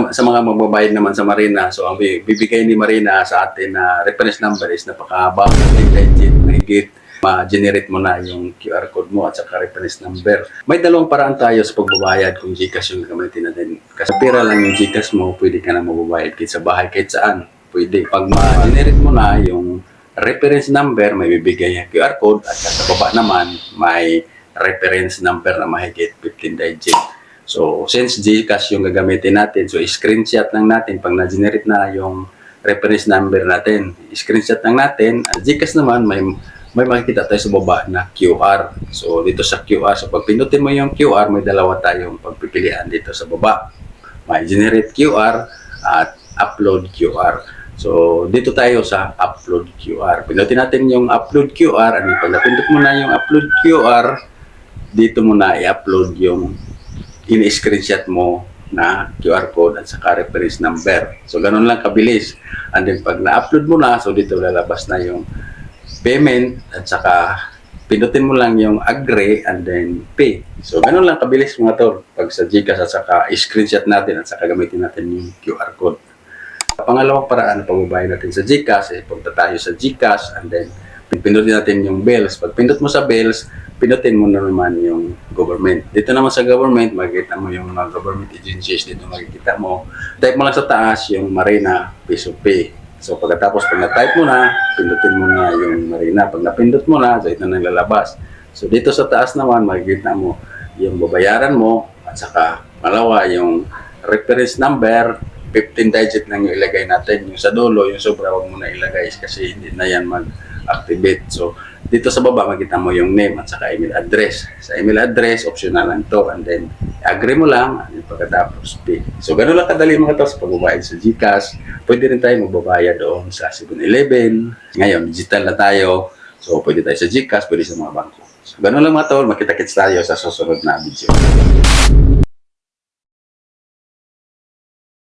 sa mga magbabayad naman sa Marina, so ang bibigay ni Marina sa atin na reference number is napakahaba, 15 digit, mahigit. Ma-generate mo na yung QR code mo at saka reference number. May dalawang paraan tayo sa pagbabayad kung GCash yung gamitin natin. Kasi pera lang yung GCash mo, pwede ka na magbabayad kahit sa bahay, kahit saan. Pwede. Pag ma-generate mo na yung reference number, may bibigay yung QR code at sa baba naman, may reference number na mahigit 15 digit. So, since GCash yung gagamitin natin, so screenshot lang natin pag na-generate na yung reference number natin. Screenshot lang natin. At GCash naman, may makikita tayo sa baba na QR. So, dito sa QR, so pag pinutin mo yung QR, may dalawa tayong pagpipilian dito sa baba. May generate QR at upload QR. So, dito tayo sa upload QR. Pinutin natin yung upload QR. Ano, pag napindot mo na yung upload QR, dito mo na i-upload yung in-screenshot mo na QR code at saka reference number. So, ganun lang kabilis. And then, pag na-upload mo na, so dito lalabas na yung payment at saka pindutin mo lang yung agree and then pay. So, ganun lang kabilis mga tol pag sa GCash at saka screenshot natin at saka gamitin natin yung QR code. Pangalawang paraan na pagbabayad natin sa GCash, punta tayo sa GCash and then pindutin natin yung bills. Pag pindot mo sa bills, pindutin mo na naman yung government. Dito naman sa government, makikita mo yung mga government agencies. Dito makikita mo. Type mo lang sa taas yung Marina Piso Pay. So, pagkatapos, pag na-type mo na, pindutin mo na yung Marina. Pag napindot mo na, so ito na lalabas. So, dito sa taas naman, makikita mo yung babayaran mo at saka malawa yung reference number, 15 digit lang yung ilagay natin. Yung sa dulo, yung sobra, huwag mo na ilagay kasi hindi na yan mag-activate. So, dito sa baba, makita mo yung name at saka email address. Sa email address, optional lang to. And then, agree mo lang, and pagkatapos pay. So, ganun lang kadali mga to sa pagbabayad sa GCash. Pwede rin tayo magbabayad doon sa 7-Eleven. Ngayon, digital na tayo. So, pwede tayo sa GCash, pwede sa mga bangko. So, ganun lang mga tol. Makita-kits tayo sa susunod na video.